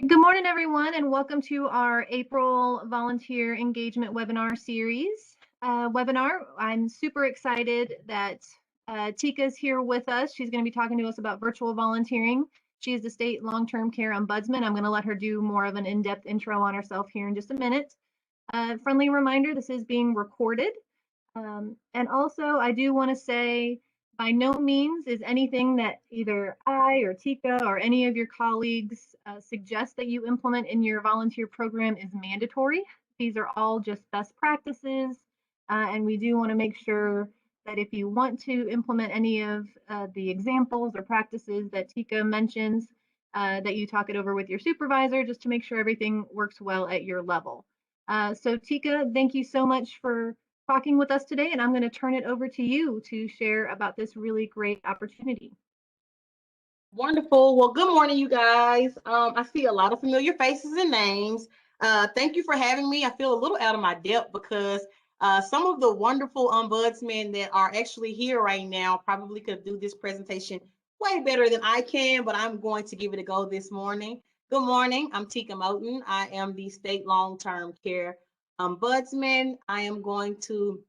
Good morning, everyone, and welcome to our April Volunteer Engagement Webinar Series. I'm super excited that Teka is here with us. She's going to be talking to us about virtual volunteering. She is the State Long-Term Care Ombudsman. I'm going to let her do more of an in-depth intro on herself here in just a minute. Friendly reminder, this is being recorded. And also, I do want to say, by no means is anything that either I or Teka or any of your colleagues suggest that you implement in your volunteer program is mandatory. These are all just best practices, and we do want to make sure that if you want to implement any of the examples or practices that Teka mentions, that you talk it over with your supervisor just to make sure everything works well at your level. So Teka, thank you so much for talking with us today, and I'm going to turn it over to you to share about this really great opportunity. Wonderful. Well, good morning, you guys. I see a lot of familiar faces and names. Thank you for having me. I feel a little out of my depth because some of the wonderful ombudsmen that are actually here right now probably could do this presentation way better than I can, but I'm going to give it a go this morning. Good morning. I'm Teka Moten. I am the State Long-Term Care Ombudsman. I am going to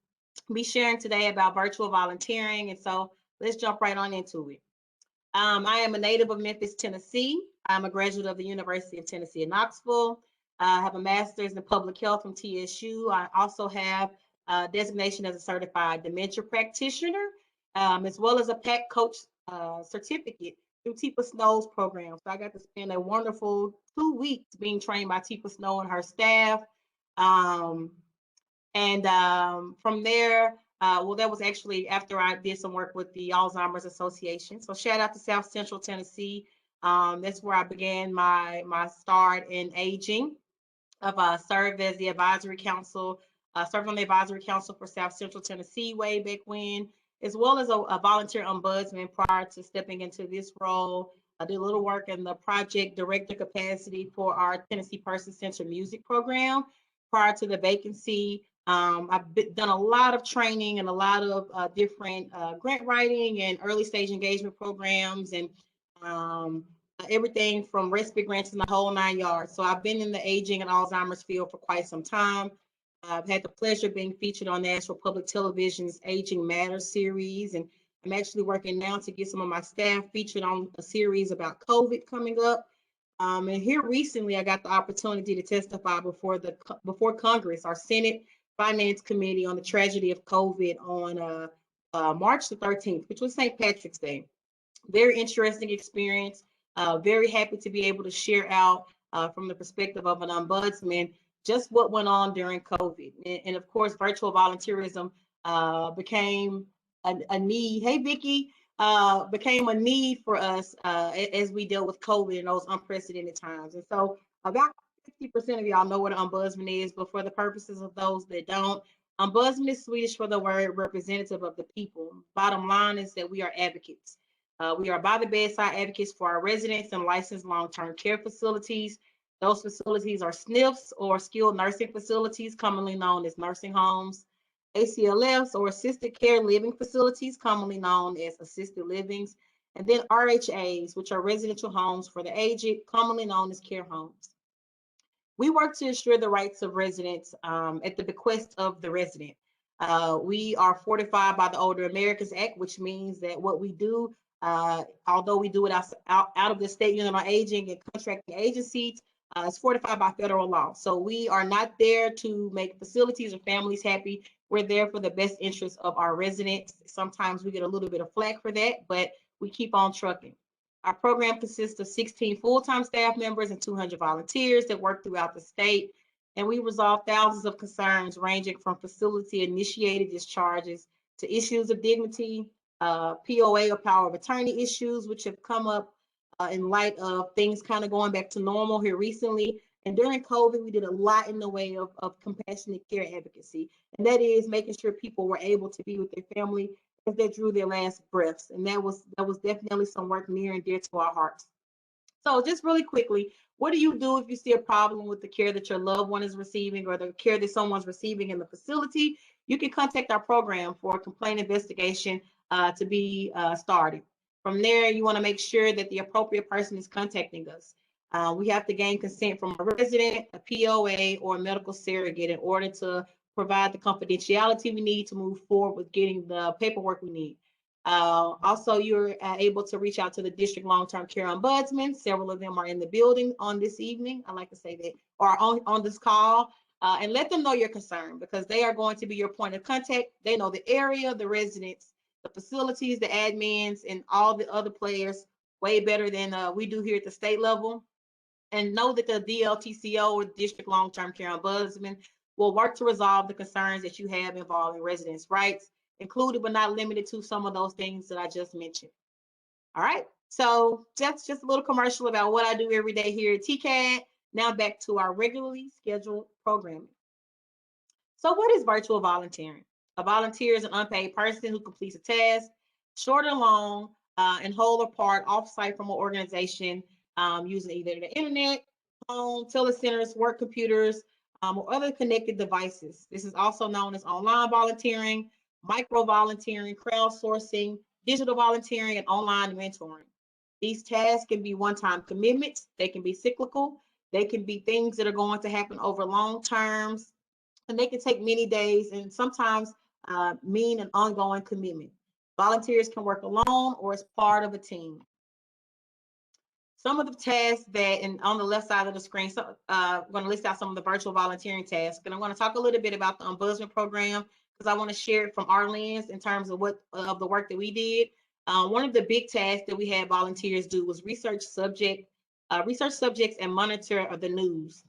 be sharing today about virtual volunteering, and so let's jump right on into it. I am a native of Memphis, Tennessee. I'm a graduate of the University of Tennessee in Knoxville. I have a master's in public health from TSU. I also have a designation as a certified dementia practitioner, as well as a PAC coach certificate through Tepa Snow's program. So I got to spend a wonderful 2 weeks being trained by Tepa Snow and her staff. From there, well, that was actually after I did some work with the Alzheimer's Association. So shout out to South Central Tennessee. That's where I began my start in aging. I've served as the advisory council, served on the advisory council for South Central Tennessee way back when, as well as a volunteer ombudsman prior to stepping into this role. I did a little work in the project director capacity for our Tennessee Person-Centered Music program prior to the vacancy. I've done a lot of training and a lot of different grant writing and early stage engagement programs and everything from respite grants in the whole 9 yards. So I've been in the aging and Alzheimer's field for quite some time. I've had the pleasure of being featured on National Public Television's Aging Matters series, and I'm actually working now to get some of my staff featured on a series about COVID coming up. And here recently, I got the opportunity to testify before Congress, our Senate Finance Committee, on the tragedy of COVID on March the 13th, which was St. Patrick's Day. Very interesting experience. Very happy to be able to share out from the perspective of an ombudsman just what went on during COVID. And of course, virtual volunteerism became a need. Hey, Vicki. Became a need for us as we dealt with COVID in those unprecedented times. And so about 50% of y'all know what an ombudsman is, but for the purposes of those that don't, ombudsman is Swedish for the word representative of the people. Bottom line is that we are advocates. We are by the bedside advocates for our residents and licensed long-term care facilities. Those facilities are SNFs, or skilled nursing facilities, commonly known as nursing homes. ACLFs, or assisted care living facilities, commonly known as assisted livings. And then RHAs, which are residential homes for the aged, commonly known as care homes. We work to ensure the rights of residents at the bequest of the resident. We are fortified by the Older Americans Act, which means that what we do, although we do it out of the State Unit on Aging and contracting agencies, it's fortified by federal law. So we are not there to make facilities or families happy. We're there for the best interest of our residents. Sometimes we get a little bit of flack for that, but we keep on trucking. Our program consists of 16 full-time staff members and 200 volunteers that work throughout the state. And we resolve thousands of concerns ranging from facility-initiated discharges to issues of dignity, POA or power of attorney issues, which have come up in light of things kind of going back to normal here recently. And during COVID, we did a lot in the way of compassionate care advocacy. And that is making sure people were able to be with their family as they drew their last breaths. And that was definitely some work near and dear to our hearts. So just really quickly, what do you do if you see a problem with the care that your loved one is receiving or the care that someone's receiving in the facility? You can contact our program for a complaint investigation to be started. From there, you want to make sure that the appropriate person is contacting us. We have to gain consent from a resident, a POA, or a medical surrogate in order to provide the confidentiality we need to move forward with getting the paperwork we need. Also, you're able to reach out to the District Long-Term Care Ombudsman. Several of them are in the building on this evening. I like to say that, or on this call, and let them know your concern, because they are going to be your point of contact. They know the area, the residents, the facilities, the admins, and all the other players way better than we do here at the state level. And know that the DLTCO, or District Long-Term Care Ombudsman, will work to resolve the concerns that you have involving residents' rights, included but not limited to some of those things that I just mentioned. All right, so that's just a little commercial about what I do every day here at TCAD. Now back to our regularly scheduled programming. So what is virtual volunteering? A volunteer is an unpaid person who completes a task, short or long, in whole or part, off-site from an organization, using either the internet, phone, telecenters, work computers, or other connected devices. This is also known as online volunteering, micro volunteering, crowdsourcing, digital volunteering, and online mentoring. These tasks can be one-time commitments. They can be cyclical. They can be things that are going to happen over long terms, and they can take many days and sometimes mean an ongoing commitment. Volunteers can work alone or as part of a team. Some of the tasks that, and on the left side of the screen, so I'm going to list out some of the virtual volunteering tasks, and I'm going to talk a little bit about the Ombudsman program because I want to share it from our lens in terms of what of the work that we did. One of the big tasks that we had volunteers do was research subjects and monitor the news.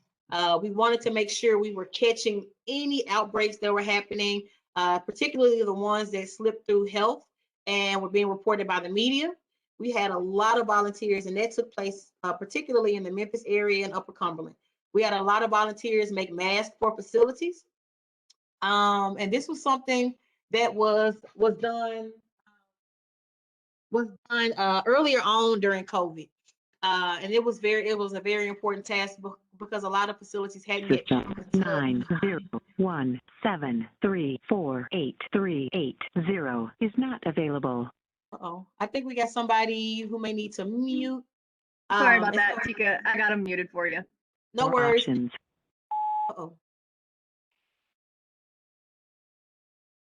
We wanted to make sure we were catching any outbreaks that were happening, particularly the ones that slipped through health and were being reported by the media. We had a lot of volunteers, and that took place particularly in the Memphis area and Upper Cumberland. We had a lot of volunteers make masks for facilities. And this was something that was done earlier on during COVID. And it was a very important task because a lot of facilities hadn't yet System 90173483880 is not available. Uh-oh, I think we got somebody who may need to mute. Sorry about that, Teka. I got them muted for you. No worries. Options. Uh-oh.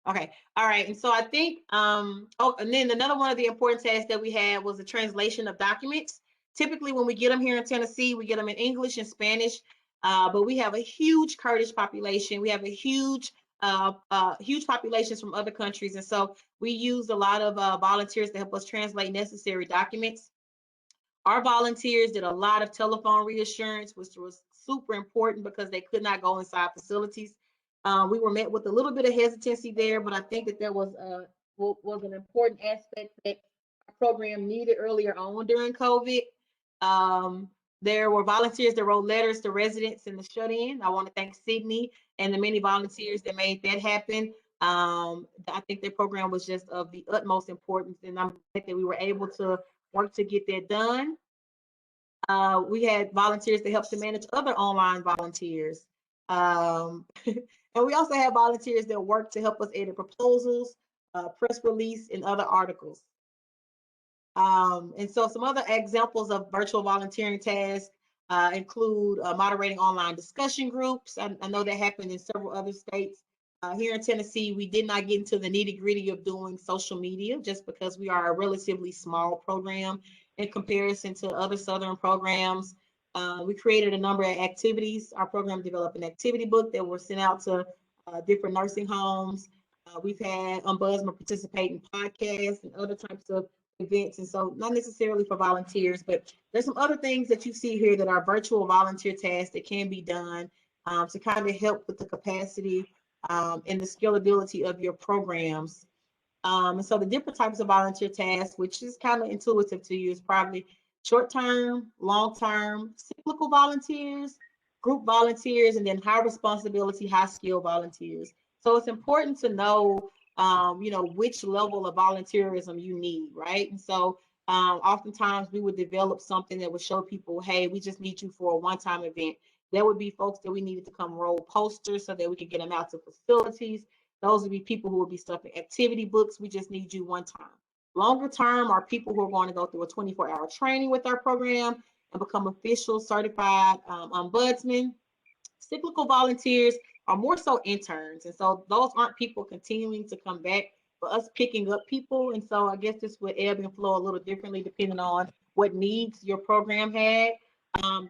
Okay, all right. And so I think, and then another one of the important tasks that we had was the translation of documents. Typically, when we get them here in Tennessee, we get them in English and Spanish, but we have a huge Kurdish population. We have a huge populations from other countries. And so we used a lot of volunteers to help us translate necessary documents. Our volunteers did a lot of telephone reassurance, which was super important because they could not go inside facilities. We were met with a little bit of hesitancy there, but I think that there was an important aspect that our program needed earlier on during COVID. There were volunteers that wrote letters to residents in the shut-in. I want to thank Sydney and the many volunteers that made that happen. I think their program was just of the utmost importance, and I'm glad that we were able to work to get that done. We had volunteers that helped to manage other online volunteers. And we also had volunteers that worked to help us edit proposals, press release, and other articles. And so some other examples of virtual volunteering tasks include moderating online discussion groups. I know that happened in several other states. Here in Tennessee, we did not get into the nitty-gritty of doing social media just because we are a relatively small program in comparison to other Southern programs. We created a number of activities. Our program developed an activity book that was sent out to different nursing homes. We've had Ombudsman participate in podcasts and other types of events. And so not necessarily for volunteers, but there's some other things that you see here that are virtual volunteer tasks that can be done to kind of help with the capacity and the scalability of your programs. And so the different types of volunteer tasks, which is kind of intuitive to you, is probably short-term, long-term, cyclical volunteers, group volunteers, and then high responsibility, high skill volunteers. So it's important to know, which level of volunteerism you need, right? And so oftentimes we would develop something that would show people, hey, we just need you for a one-time event. There would be folks that we needed to come roll posters so that we could get them out to facilities. Those would be people who would be stuffing activity books. We just need you one time. Longer term are people who are going to go through a 24-hour training with our program. and become official certified ombudsman. Cyclical volunteers are more so interns. And so those aren't people continuing to come back, but us picking up people. And so I guess this would ebb and flow a little differently depending on what needs your program had.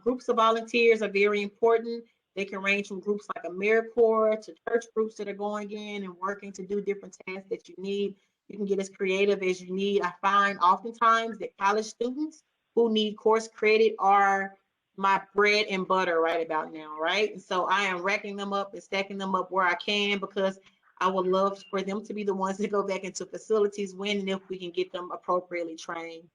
Groups of volunteers are very important. They can range from groups like AmeriCorps to church groups that are going in and working to do different tasks that you need. You can get as creative as you need. I find oftentimes that college students who need course credit are my bread and butter right about now, right? And so I am racking them up and stacking them up where I can, because I would love for them to be the ones that go back into facilities when and if we can get them appropriately trained.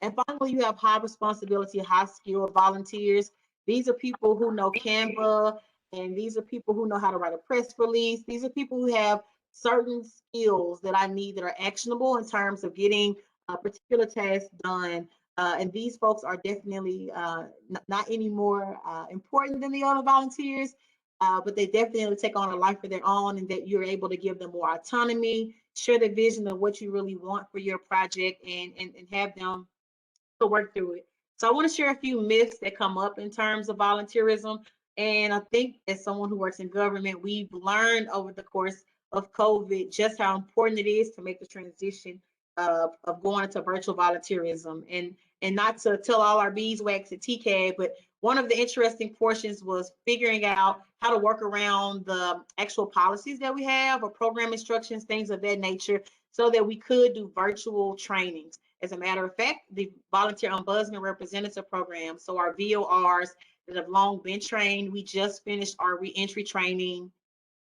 And finally, you have high responsibility, high skilled volunteers. These are people who know Canva, and these are people who know how to write a press release. These are people who have certain skills that I need that are actionable in terms of getting a particular task done. And these folks are definitely not any more important than the other volunteers, but they definitely take on a life of their own, and that you're able to give them more autonomy, share the vision of what you really want for your project, and have them to work through it. So I want to share a few myths that come up in terms of volunteerism. And I think as someone who works in government, we've learned over the course of COVID just how important it is to make the transition of going into virtual volunteerism. And not to tell all our beeswax at TCAD, but one of the interesting portions was figuring out how to work around the actual policies that we have, or program instructions, things of that nature, so that we could do virtual trainings. As a matter of fact, the Volunteer Ombudsman Representative Program, so our VORs that have long been trained, we just finished our reentry training.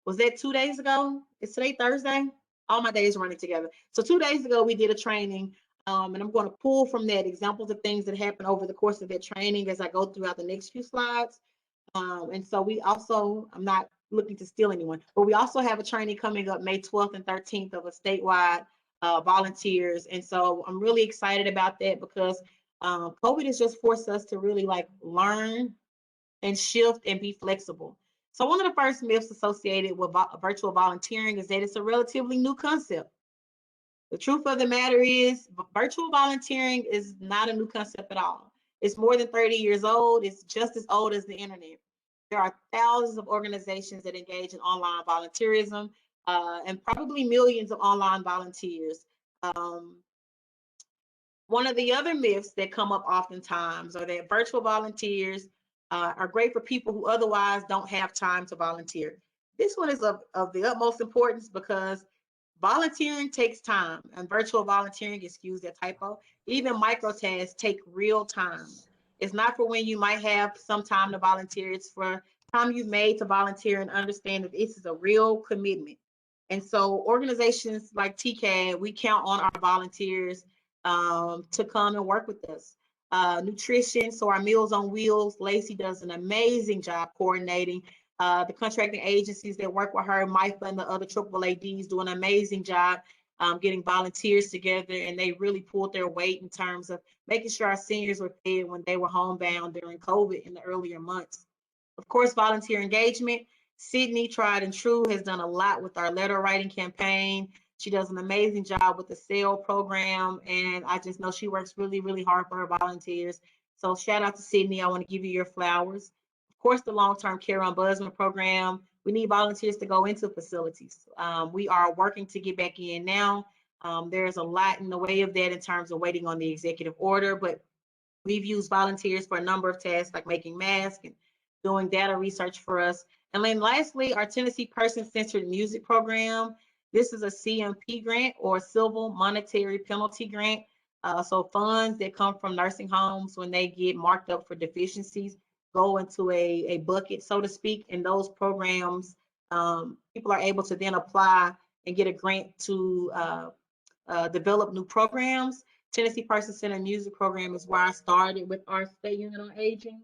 Was that 2 days ago? Is today Thursday? All my days running together. So 2 days ago, we did a training, and I'm going to pull from that examples of things that happened over the course of that training as I go throughout the next few slides. And so we also, I'm not looking to steal anyone, but we also have a training coming up May 12th and 13th of a statewide volunteers. And so I'm really excited about that, because COVID has just forced us to really learn and shift and be flexible. So one of the first myths associated with virtual volunteering is that it's a relatively new concept. The truth of the matter is, virtual volunteering is not a new concept at all. It's more than 30 years old. It's just as old as the internet. There are thousands of organizations that engage in online volunteerism, and probably millions of online volunteers. One of the other myths that come up oftentimes are that virtual volunteers are great for people who otherwise don't have time to volunteer. This one is of the utmost importance, because volunteering takes time, and virtual volunteering, excuse that typo, even micro tasks take real time. It's not for when you might have some time to volunteer. It's for time you've made to volunteer, and understand that this is a real commitment. And so organizations like TCAD, we count on our volunteers to come and work with us. Nutrition, so our Meals on Wheels, Lacey does an amazing job coordinating. The contracting agencies that work with her, MIFA and the other AAADs, do an amazing job getting volunteers together, and they really pulled their weight in terms of making sure our seniors were fed when they were homebound during COVID in the earlier months. Of course, volunteer engagement. Sydney, tried and true, has done a lot with our letter writing campaign. She does an amazing job with the SAIL program, and I just know she works really, really hard for her volunteers. So shout out to Sydney. I want to give you your flowers. Of course, the Long-Term Care Ombudsman program. We need volunteers to go into facilities. We are working to get back in now. There's a lot in the way of that in terms of waiting on the executive order, but we've used volunteers for a number of tasks like making masks and doing data research for us. And then lastly, our Tennessee Person-Centered Music Program. This is a CMP grant, or Civil Monetary Penalty Grant. So funds that come from nursing homes when they get marked up for deficiencies go into a bucket, so to speak. And those programs, people are able to then apply and get a grant to develop new programs. Tennessee Person-Centered Music Program is where I started with our state unit on aging.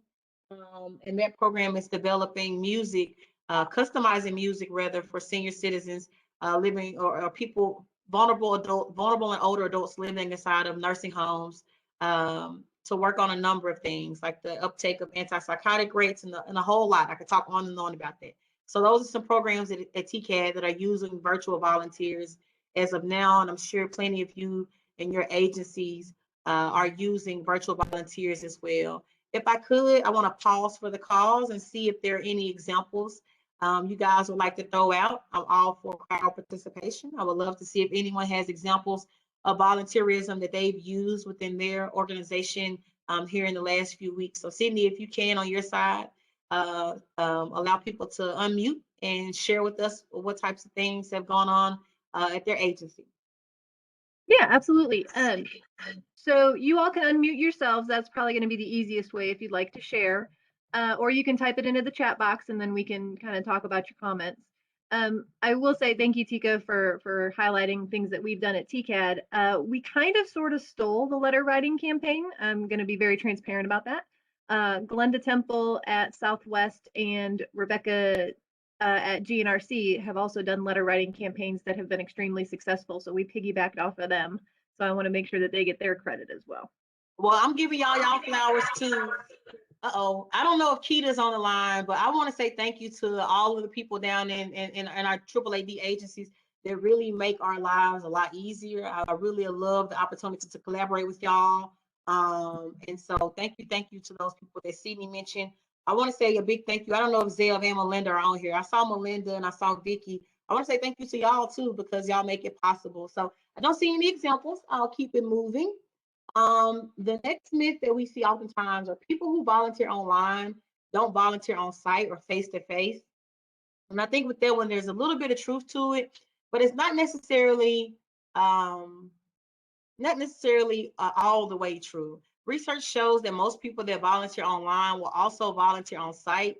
And that program is developing music, customizing music rather, for senior citizens living, or people, vulnerable and older adults living inside of nursing homes, to work on a number of things like the uptake of antipsychotic rates and a whole lot. I could talk on and on about that. So those are some programs at TCAD that are using virtual volunteers as of now, and I'm sure plenty of you and your agencies are using virtual volunteers as well. If I could, I want to pause for the cause and see if there are any examples you guys would like to throw out. I'm all for crowd participation. I would love to see if anyone has examples of volunteerism that they've used within their organization here in the last few weeks. So Sydney, if you can on your side, allow people to unmute and share with us what types of things have gone on at their agency. Yeah, absolutely. So you all can unmute yourselves. That's probably going to be the easiest way if you'd like to share. Or you can type it into the chat box and then we can kind of talk about your comments. I will say thank you, Teka, for highlighting things that we've done at TCAD. We kind of sort of stole the letter writing campaign. I'm going to be very transparent about that. Glenda Temple at Southwest and Rebecca at GNRC have also done letter writing campaigns that have been extremely successful. So we piggybacked off of them. So I want to make sure that they get their credit as well. Well, I'm giving y'all flowers too. Uh-oh, I don't know if Keita's on the line, but I want to say thank you to all of the people down in our AAAD agencies that really make our lives a lot easier. I really love the opportunity to collaborate with y'all. And so thank you to those people that Sydney mentioned. I want to say a big thank you. I don't know if Zev and Melinda are on here. I saw Melinda and I saw Vicky. I want to say thank you to y'all too, because y'all make it possible. So I don't see any examples. I'll keep it moving. The next myth that we see oftentimes are people who volunteer online don't volunteer on site or face to face. And I think with that one, there's a little bit of truth to it, but it's not necessarily all the way true. Research shows that most people that volunteer online will also volunteer on site,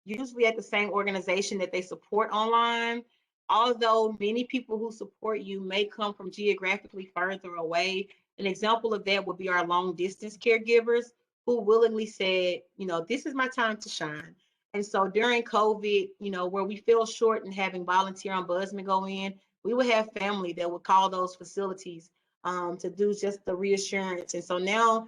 usually at the same organization that they support online. Although many people who support you may come from geographically further away, an example of that would be our long distance caregivers who willingly said, this is my time to shine. And so during COVID, where we fell short in having volunteer ombudsman go in, we would have family that would call those facilities to do just the reassurance. And so now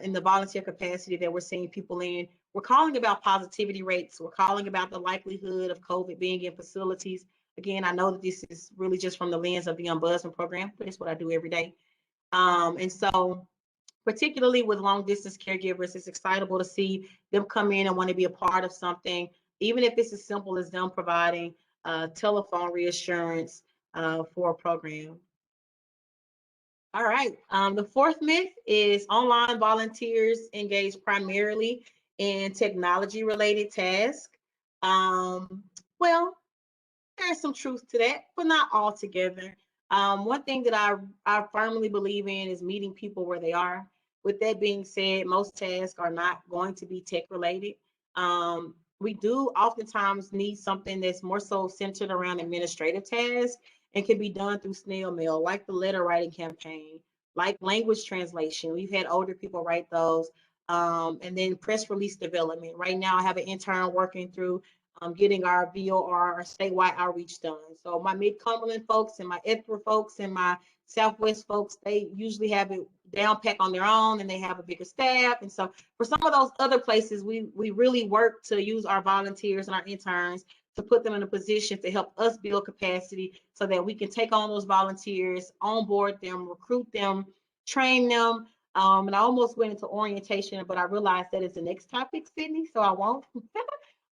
in the volunteer capacity that we're seeing people in, we're calling about positivity rates. We're calling about the likelihood of COVID being in facilities. Again, I know that this is really just from the lens of the ombudsman program, but it's what I do every day. And so particularly with long distance caregivers, it's excitable to see them come in and want to be a part of something, even if it's as simple as them providing telephone reassurance for a program. All right. The fourth myth is online volunteers engage primarily in technology related tasks. Well, there's some truth to that, but not altogether. One thing that I firmly believe in is meeting people where they are. With that being said, most tasks are not going to be tech related. We do oftentimes need something that's more so centered around administrative tasks and can be done through snail mail, like the letter writing campaign, like language translation. We've had older people write those. And then press release development. Right now, I have an intern working through getting our VOR, our statewide outreach done. So my Mid-Cumberland folks and my Edinburgh folks and my Southwest folks, they usually have it down pack on their own and they have a bigger staff. And so for some of those other places, we really work to use our volunteers and our interns to put them in a position to help us build capacity so that we can take on those volunteers, onboard them, recruit them, train them. And I almost went into orientation, but I realized that is the next topic, Sydney, so I won't.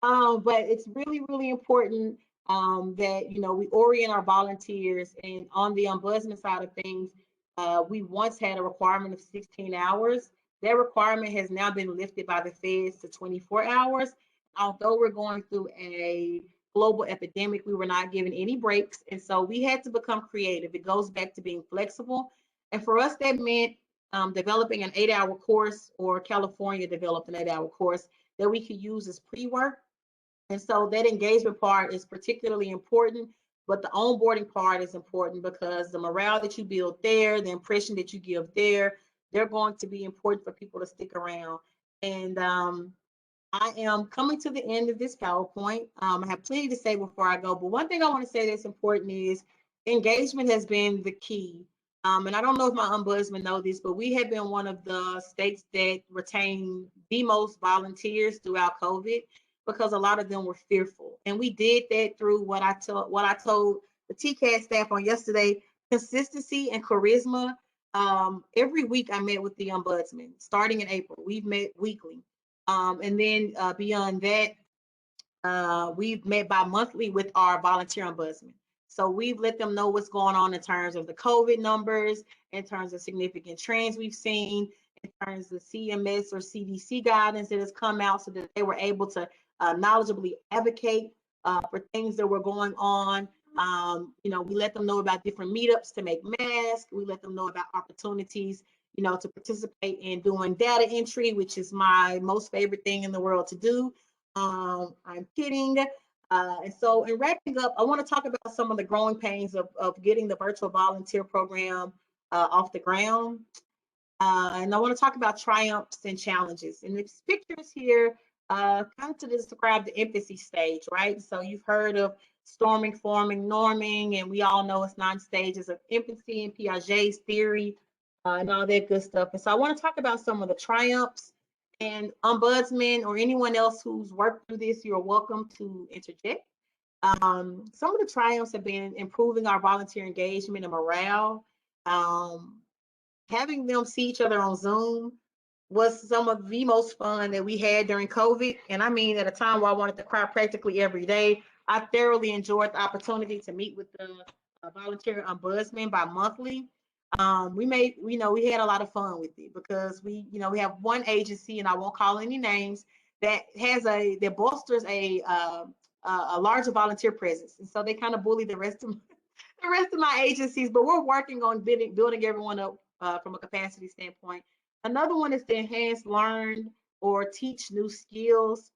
But it's really, really important that, we orient our volunteers. And on the ombudsman side of things, we once had a requirement of 16 hours. That requirement has now been lifted by the feds to 24 hours. Although we're going through a global epidemic, we were not given any breaks. And so we had to become creative. It goes back to being flexible. And for us, that meant developing an 8-hour course, or California developed an 8-hour course that we could use as pre-work. And so that engagement part is particularly important, but the onboarding part is important because the morale that you build there, the impression that you give there, they're going to be important for people to stick around. And I am coming to the end of this PowerPoint. I have plenty to say before I go, but one thing I want to say that's important is engagement has been the key. And I don't know if my ombudsman know this, but we have been one of the states that retain the most volunteers throughout COVID, because a lot of them were fearful. And we did that through what I told the TCAD staff on yesterday: consistency and charisma. every week I met with the ombudsman. Starting in April, we've met weekly. And then beyond that, we've met bi-monthly with our volunteer ombudsman. So we've let them know what's going on in terms of the COVID numbers, in terms of significant trends we've seen, in terms of CMS or CDC guidance that has come out, so that they were able to knowledgeably advocate for things that were going on. We let them know about different meetups to make masks. We let them know about opportunities, to participate in doing data entry, which is my most favorite thing in the world to do. I'm kidding. And so in wrapping up, I want to talk about some of the growing pains of getting the virtual volunteer program off the ground. And I want to talk about triumphs and challenges. And this picture is here kind of to describe the infancy stage, right? So you've heard of storming, forming, norming, and we all know it's 9 stages of infancy and Piaget's theory and all that good stuff. And so I want to talk about some of the triumphs, and ombudsman or anyone else who's worked through this, you're welcome to interject. Some of the triumphs have been improving our volunteer engagement and morale. Having them see each other on Zoom was some of the most fun that we had during COVID. And I mean, at a time where I wanted to cry practically every day, I thoroughly enjoyed the opportunity to meet with the volunteer ombudsman bi-monthly. We had a lot of fun with it because we have one agency, and I won't call any names, that bolsters a larger volunteer presence. And so they kind of bully the rest of my agencies, but we're working on building everyone up from a capacity standpoint. Another one is to enhance, learn, or teach new skills.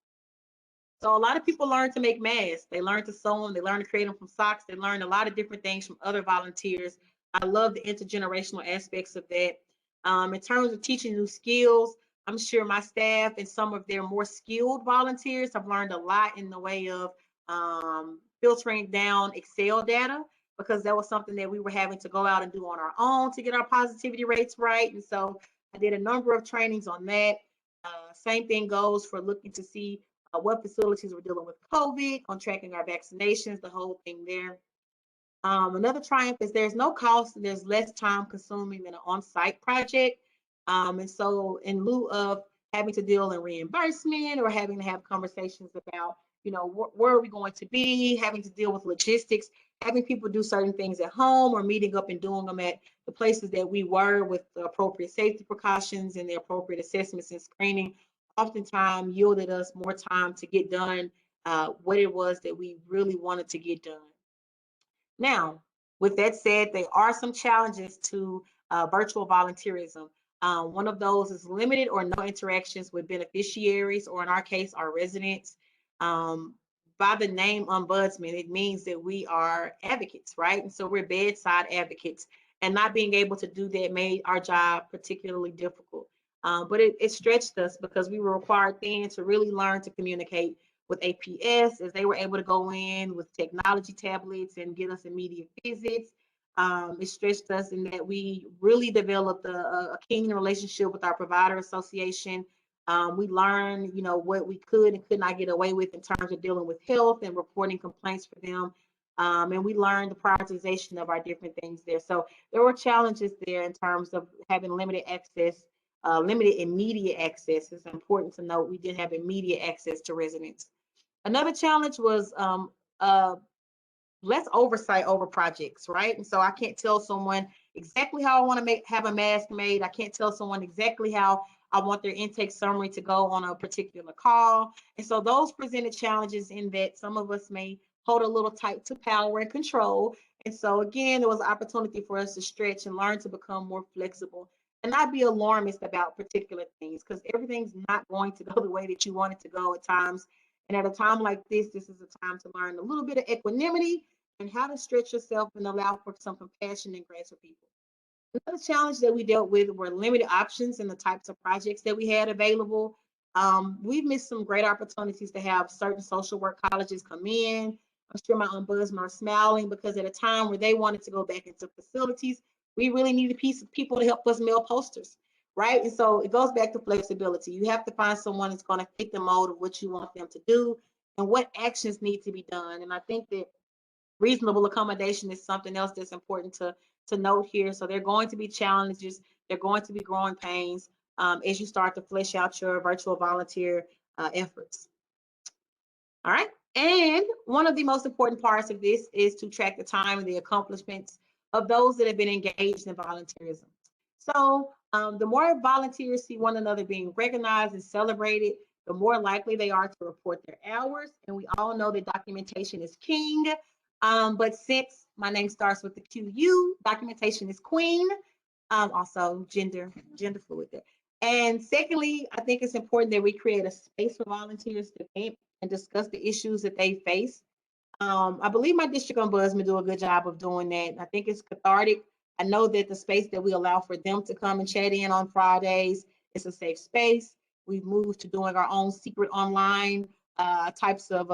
So a lot of people learn to make masks. They learn to sew them. They learn to create them from socks. They learn a lot of different things from other volunteers. I love the intergenerational aspects of that. In terms of teaching new skills, I'm sure my staff and some of their more skilled volunteers have learned a lot in the way of filtering down Excel data, because that was something that we were having to go out and do on our own to get our positivity rates right. And so I did a number of trainings on that. Same thing goes for looking to see what facilities were dealing with COVID, on tracking our vaccinations, the whole thing there. Another triumph is there's no cost and there's less time consuming than an on-site project. And so in lieu of having to deal in reimbursement or having to have conversations about, where are we going to be, having to deal with logistics, having people do certain things at home or meeting up and doing them at the places that we were with the appropriate safety precautions and the appropriate assessments and screening, oftentimes yielded us more time to get done what it was that we really wanted to get done. Now, with that said, there are some challenges to virtual volunteerism. One of those is limited or no interactions with beneficiaries, or in our case, our residents. By the name ombudsman, it means that we are advocates, right? And so we're bedside advocates, and not being able to do that made our job particularly difficult. But it stretched us because we were required then to really learn to communicate with APS, as they were able to go in with technology tablets and get us immediate visits. It stretched us in that we really developed a keen relationship with our provider association. We learned, what we could and could not get away with in terms of dealing with health and reporting complaints for them. And we learned the prioritization of our different things there. So there were challenges there in terms of having limited access, limited immediate access. It's important to note we did have immediate access to residents. Another challenge was less oversight over projects, right? And so I can't tell someone exactly how I want to have a mask made. I can't tell someone exactly how I want their intake summary to go on a particular call. And so those presented challenges in that some of us may hold a little tight to power and control. And so again, there was an opportunity for us to stretch and learn to become more flexible and not be alarmist about particular things, because everything's not going to go the way that you want it to go at times. And at a time like this is a time to learn a little bit of equanimity and how to stretch yourself and allow for some compassion and grace for people. Another challenge that we dealt with were limited options in the types of projects that we had available. We've missed some great opportunities to have certain social work colleges come in. I'm sure my ombudsmen are smiling, because at a time where they wanted to go back into facilities, we really needed people to help us mail posters, right? And so it goes back to flexibility. You have to find someone that's going to fit the mold of what you want them to do and what actions need to be done. And I think that reasonable accommodation is something else that's important to to note here. So there are going to be challenges, there are going to be growing pains as you start to flesh out your virtual volunteer efforts. All right. And one of the most important parts of this is to track the time and the accomplishments of those that have been engaged in volunteerism. So the more volunteers see one another being recognized and celebrated, the more likely they are to report their hours. And we all know that documentation is king. But since my name starts with the QU, documentation is queen. Also gender fluid there. And secondly, I think it's important that we create a space for volunteers to vent and discuss the issues that they face. I believe my district ombudsman do a good job of doing that. I think it's cathartic. I know that the space that we allow for them to come and chat in on Fridays, it's a safe space. We've moved to doing our own secret online types of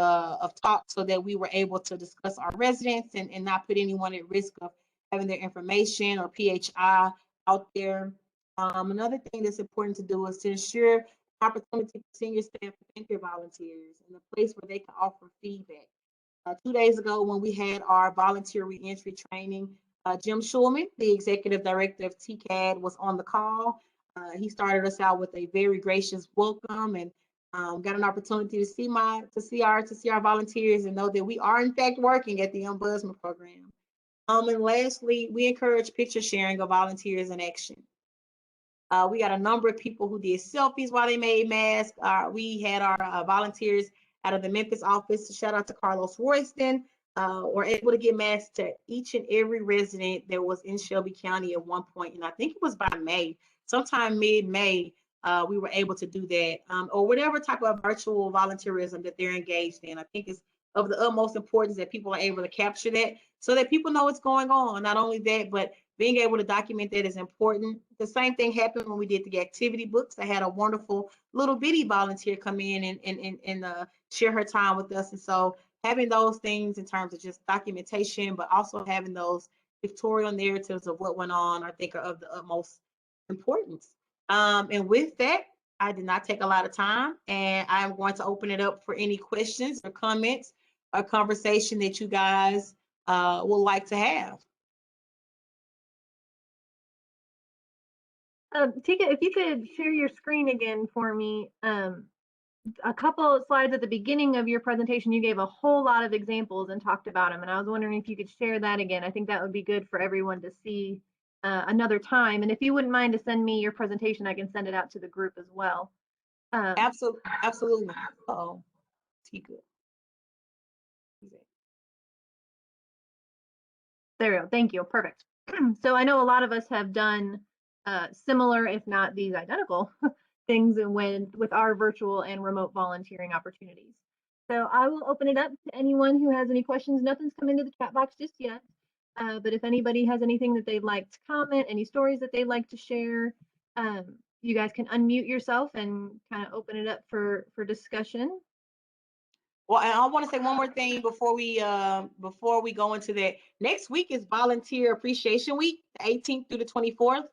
talk so that we were able to discuss our residents and not put anyone at risk of having their information or PHI out there. Another thing that's important to do is to ensure opportunity for senior staff to thank their volunteers and a place where they can offer feedback. 2 days ago, when we had our volunteer reentry training, Jim Schulman, the executive director of TCAD, was on the call. He started us out with a very gracious welcome and got an opportunity to see our volunteers and know that we are in fact working at the Ombudsman program. And lastly, we encourage picture sharing of volunteers in action. We got a number of people who did selfies while they made masks. We had our volunteers out of the Memphis office, shout out to Carlos Royston, were able to get masks to each and every resident that was in Shelby County at one point. And I think it was by May, sometime mid-May, we were able to do that, or whatever type of virtual volunteerism that they're engaged in. I think it's of the utmost importance that people are able to capture that so that people know what's going on. Not only that, but being able to document that is important. The same thing happened when we did the activity books. I had a wonderful little bitty volunteer come in and share her time with us. And so having those things in terms of just documentation, but also having those pictorial narratives of what went on, I think are of the utmost importance. And with that, I did not take a lot of time, and I'm going to open it up for any questions or comments or conversation that you guys would like to have. Teka, if you could share your screen again for me. A couple of slides at the beginning of your presentation, you gave a whole lot of examples and talked about them. And I was wondering if you could share that again. I think that would be good for everyone to see another time. And if you wouldn't mind to send me your presentation, I can send it out to the group as well. Absolutely. Uh-oh, Teka. There we go. Thank you. Perfect. So I know a lot of us have done similar, if not these identical things with our virtual and remote volunteering opportunities. So I will open it up to anyone who has any questions. Nothing's come into the chat box just yet. But if anybody has anything that they'd like to comment, any stories that they'd like to share, you guys can unmute yourself and kind of open it up for discussion. Well, and I want to say one more thing before we go into that. Next week is Volunteer Appreciation Week, the 18th through the 24th.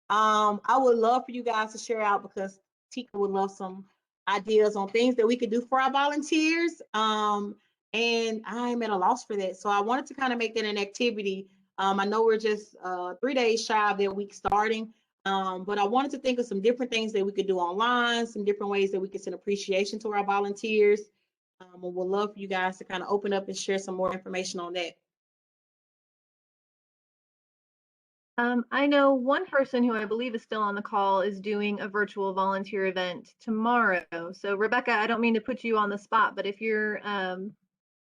I would love for you guys to share out because Teka would love some ideas on things that we could do for our volunteers. And I'm at a loss for that. So I wanted to kind of make that an activity. I know we're just 3 days shy of that week starting, but I wanted to think of some different things that we could do online, some different ways that we could send appreciation to our volunteers. And we'd love for you guys to kind of open up and share some more information on that. I know one person who I believe is still on the call is doing a virtual volunteer event tomorrow. So Rebecca, I don't mean to put you on the spot, but if you're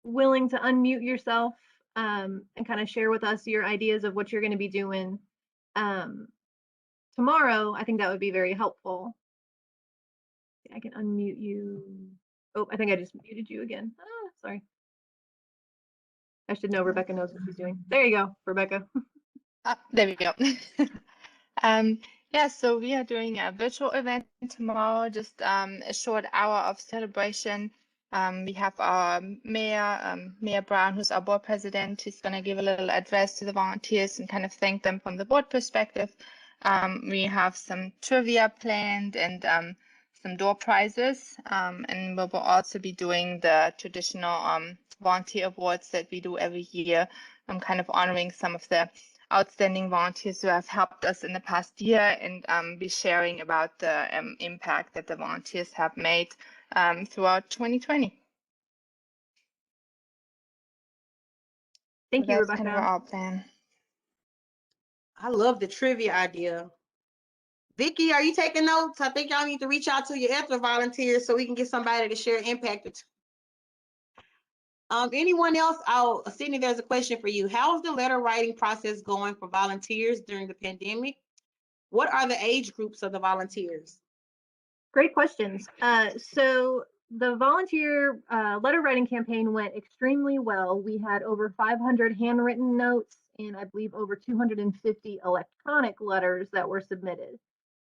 willing to unmute yourself and kind of share with us your ideas of what you're going to be doing tomorrow, I think that would be very helpful. I can unmute you. Oh, I think I just muted you again. Ah, sorry. I should know Rebecca knows what she's doing. There you go, Rebecca. There we go. Yeah, so we are doing a virtual event tomorrow, just a short hour of celebration. We have our Mayor Brown, who's our board president. He's going to give a little address to the volunteers and kind of thank them from the board perspective. We have some trivia planned and some door prizes, and we will also be doing the traditional volunteer awards that we do every year. I'm kind of honoring some of the outstanding volunteers who have helped us in the past year and be sharing about the impact that the volunteers have made throughout 2020. Thank So you, that's kind of Rebecca. our plan. I love the trivia idea. Vicky, are you taking notes? I think y'all need to reach out to your other volunteers so we can get somebody to share impact. Anyone else? Sydney, there's a question for you. How is the letter writing process going for volunteers during the pandemic? What are the age groups of the volunteers? Great questions. So the volunteer letter writing campaign went extremely well. We had over 500 handwritten notes and I believe over 250 electronic letters that were submitted.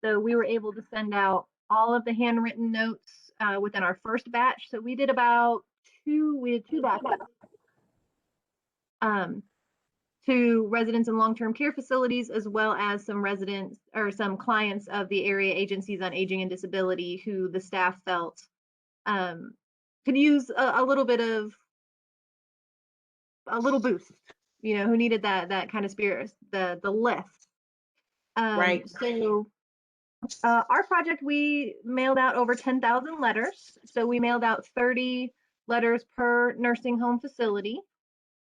So we were able to send out all of the handwritten notes within our first batch. So we did two batches to residents in long-term care facilities, as well as some residents or some clients of the area agencies on aging and disability who the staff felt could use a little bit of a little boost, who needed that kind of spirit, the lift. Right. So our project, we mailed out over 10,000 letters. So we mailed out 30 letters per nursing home facility.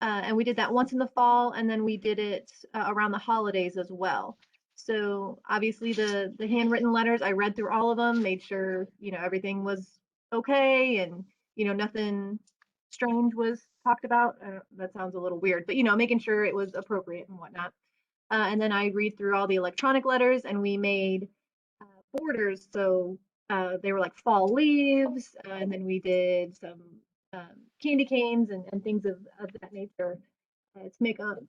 And we did that once in the fall, and then we did it around the holidays as well. So obviously the handwritten letters, I read through all of them, made sure, everything was okay and, nothing strange was talked about. That sounds a little weird, but, making sure it was appropriate and whatnot. And then I read through all the electronic letters, and we made borders. So they were like fall leaves, and then we did some candy canes and things of that nature to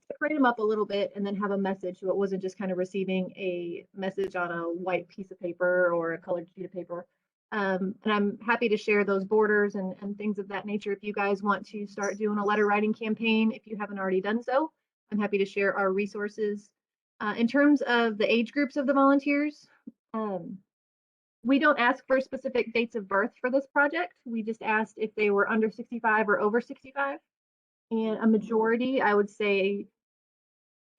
separate them up a little bit and then have a message, so it wasn't just kind of receiving a message on a white piece of paper or a colored sheet of paper. And I'm happy to share those borders and things of that nature if you guys want to start doing a letter writing campaign. If you haven't already done so, I'm happy to share our resources. In terms of the age groups of the volunteers, we don't ask for specific dates of birth for this project. We just asked if they were under 65 or over 65. And a majority, I would say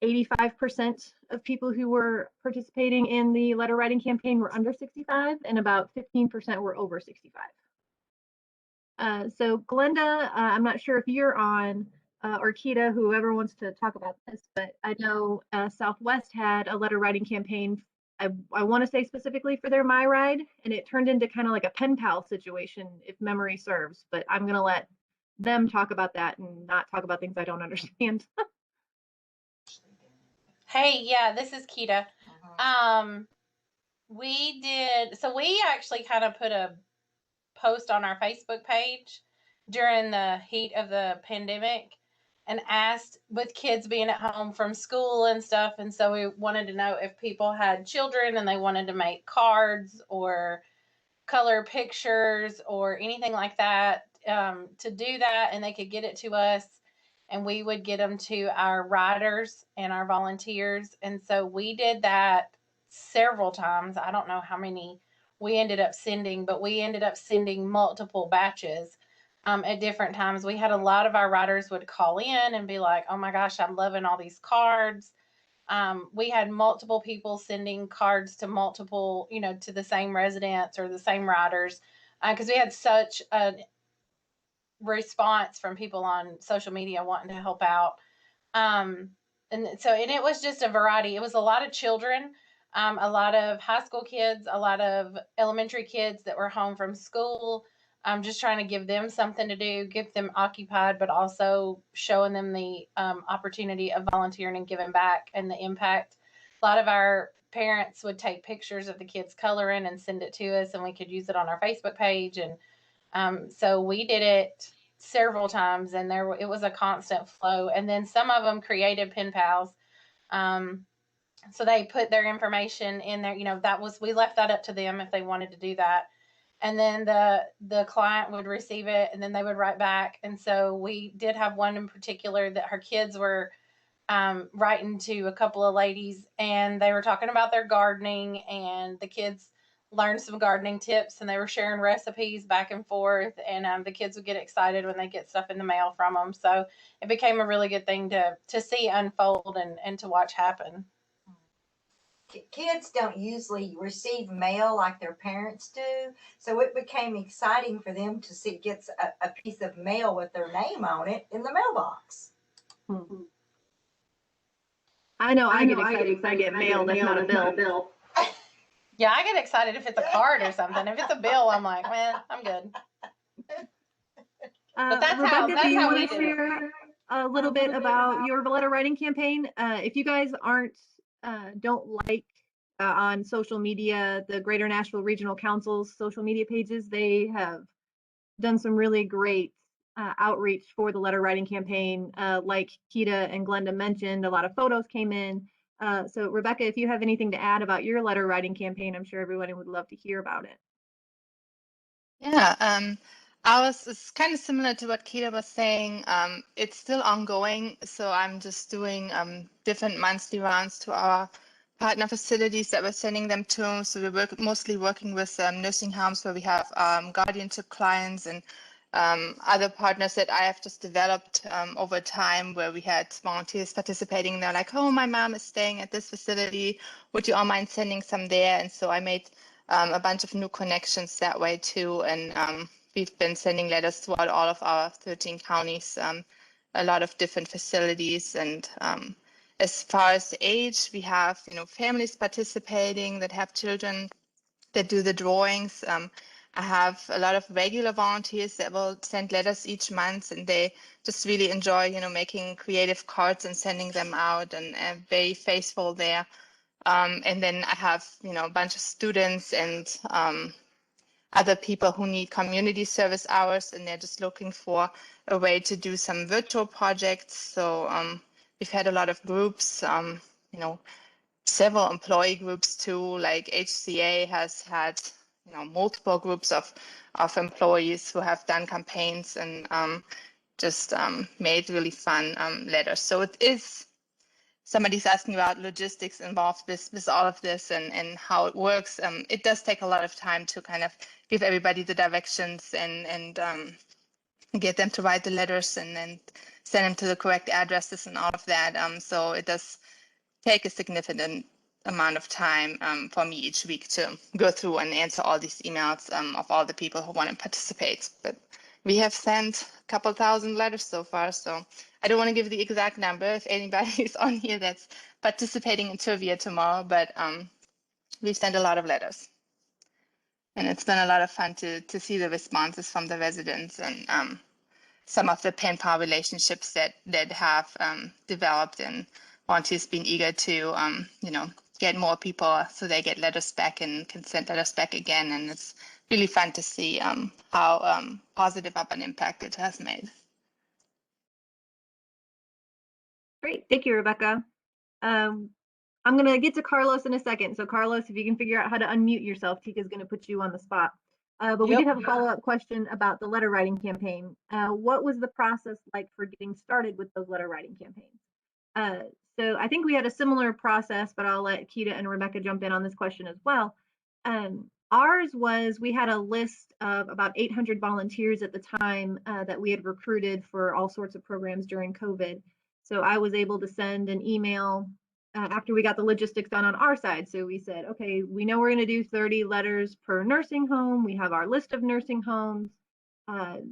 85% of people who were participating in the letter writing campaign were under 65, and about 15% were over 65. So Glenda, I'm not sure if you're on, or Keita, whoever wants to talk about this, but I know Southwest had a letter writing campaign, I want to say specifically for their My Ride, and it turned into kind of like a pen pal situation, if memory serves, but I'm going to let them talk about that and not talk about things I don't understand. Hey, yeah, this is Keita. We actually kind of put a post on our Facebook page during the heat of the pandemic and asked, with kids being at home from school and stuff, and so we wanted to know if people had children and they wanted to make cards or color pictures or anything like that, to do that, and they could get it to us and we would get them to our riders and our volunteers. And so we did that several times. I don't know how many we ended up sending, but we ended up sending multiple batches at different times. We had a lot of our riders would call in and be like, oh my gosh, I'm loving all these cards. We had multiple people sending cards to multiple, to the same residents or the same riders, because we had such a response from people on social media wanting to help out. And it was just a variety. It was a lot of children, a lot of high school kids, a lot of elementary kids that were home from school. Just trying to give them something to do, get them occupied, but also showing them the opportunity of volunteering and giving back and the impact. A lot of our parents would take pictures of the kids coloring and send it to us, and we could use it on our Facebook page. And so we did it several times, and it was a constant flow. And then some of them created pen pals. So they put their information in there. We left that up to them if they wanted to do that. And then the client would receive it, and then they would write back. And so we did have one in particular that her kids were writing to a couple of ladies, and they were talking about their gardening, and the kids learn some gardening tips, and they were sharing recipes back and forth, and the kids would get excited when they get stuff in the mail from them. So it became a really good thing to see unfold and to watch happen. Kids don't usually receive mail like their parents do, so it became exciting for them to see gets a piece of mail with their name on it in the mailbox. I know I get excited if I get mail that's not a bill. Yeah, I get excited if it's a card or something. If it's a bill, I'm like, man, I'm good. But that's Rebecca, how do you we want to did it. share a little bit about your letter writing campaign? If you guys don't like on social media, the Greater Nashville Regional Council's social media pages, they have done some really great outreach for the letter writing campaign. Like Keita and Glenda mentioned, a lot of photos came in. So Rebecca, if you have anything to add about your letter writing campaign, I'm sure everybody would love to hear about it. Yeah, ours is kind of similar to what Keita was saying. It's still ongoing, so I'm just doing different monthly rounds to our partner facilities that we're sending them to. So we're mostly working with nursing homes where we have guardianship clients and other partners that I have just developed over time, where we had volunteers participating. They're like, oh, my mom is staying at this facility. Would you all mind sending some there? And so I made a bunch of new connections that way too. And we've been sending letters throughout all of our 13 counties, a lot of different facilities. And as far as the age, we have, families participating that have children that do the drawings. I have a lot of regular volunteers that will send letters each month, and they just really enjoy, making creative cards and sending them out, and very faithful there. And then I have, a bunch of students and other people who need community service hours, and they're just looking for a way to do some virtual projects. So we've had a lot of groups, several employee groups too, like HCA has had, multiple groups of employees who have done campaigns and just made really fun letters. So it is, somebody's asking about logistics involved with all of this and how it works. It does take a lot of time to kind of give everybody the directions and get them to write the letters and then send them to the correct addresses and all of that. So it does take a significant amount of time for me each week to go through and answer all these emails of all the people who want to participate. But we have sent a couple thousand letters so far, so I don't want to give the exact number if anybody is on here that's participating in trivia tomorrow, but we've sent a lot of letters. And it's been a lot of fun to see the responses from the residents and some of the pen pal relationships that have developed, and volunteers being eager to get more people so they get letters back and can send letters back again. And it's really fun to see how positive of an impact it has made. Great, thank you, Rebecca. I'm going to get to Carlos in a second. So Carlos, if you can figure out how to unmute yourself, Tika's going to put you on the spot. But we did have a follow-up question about the letter writing campaign. What was the process like for getting started with those letter writing campaigns? So I think we had a similar process, but I'll let Keita and Rebecca jump in on this question as well. Ours was, we had a list of about 800 volunteers at the time that we had recruited for all sorts of programs during COVID. So I was able to send an email after we got the logistics done on our side. So we said, okay, we know we're going to do 30 letters per nursing home. We have our list of nursing homes.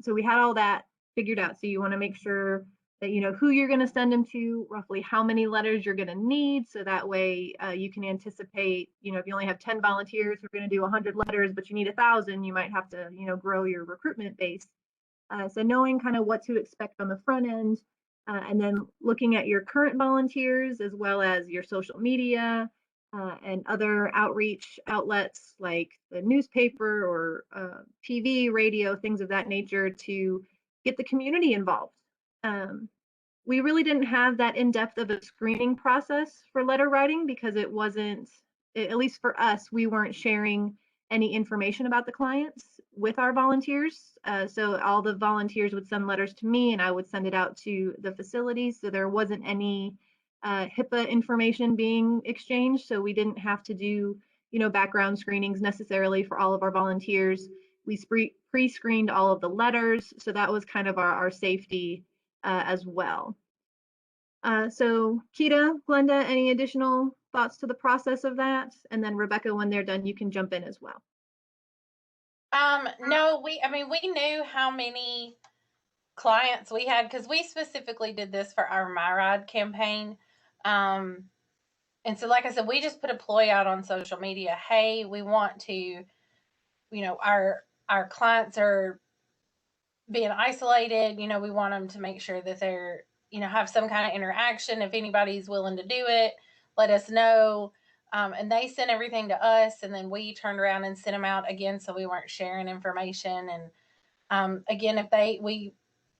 So we had all that figured out. So you want to make sure that you know who you're going to send them to, roughly how many letters you're going to need. So that way you can anticipate, if you only have 10 volunteers who are going to do 100 letters, but you need 1,000, you might have to, grow your recruitment base. So knowing kind of what to expect on the front end. And then looking at your current volunteers as well as your social media and other outreach outlets like the newspaper or TV, radio, things of that nature to get the community involved. We really didn't have that in-depth of a screening process for letter writing because it wasn't, at least for us, we weren't sharing any information about the clients with our volunteers. So all the volunteers would send letters to me and I would send it out to the facilities. So there wasn't any HIPAA information being exchanged. So we didn't have to do, background screenings necessarily for all of our volunteers. We pre-screened all of the letters, so that was kind of our safety as well. So Keita, Glenda, any additional thoughts to the process of that? And then Rebecca, when they're done, you can jump in as well. No, we knew how many clients we had because we specifically did this for our My Ride campaign. And so, like I said, we just put a ploy out on social media. Hey, we want to, our clients are being isolated. We want them to make sure that they're, have some kind of interaction. If anybody's willing to do it, let us know. And they sent everything to us, and then we turned around and sent them out again. So we weren't sharing information. And again, I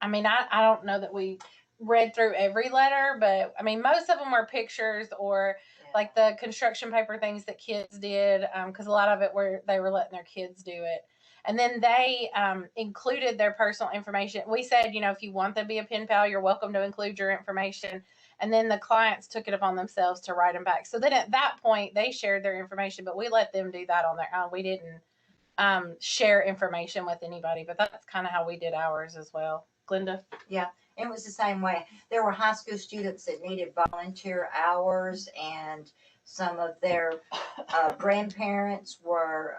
don't know that we read through every letter, but most of them were pictures or like the construction paper things that kids did, because a lot of it they were letting their kids do it. And then they included their personal information. We said, if you want them to be a pen pal, you're welcome to include your information. And then the clients took it upon themselves to write them back. So then at that point, they shared their information, but we let them do that on their own. We didn't share information with anybody, but that's kind of how we did ours as well. Glenda? Yeah, it was the same way. There were high school students that needed volunteer hours, and some of their grandparents were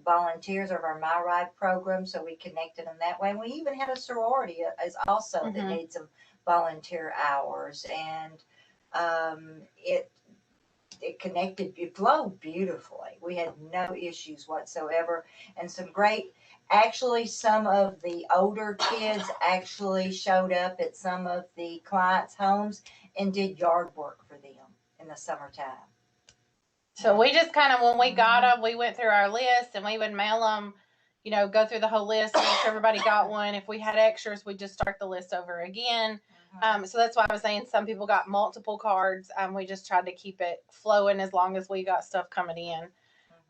volunteers of our My Ride program, so we connected them that way. And we even had a sorority as also that needed some volunteer hours, and it connected, it flowed beautifully. We had no issues whatsoever, and actually some of the older kids actually showed up at some of the clients' homes and did yard work for them in the summertime. So we just kind of, when we got them, we went through our list and we would mail them, go through the whole list, make sure everybody got one. If we had extras, we'd just start the list over again. So that's why I was saying some people got multiple cards. We just tried to keep it flowing as long as we got stuff coming in.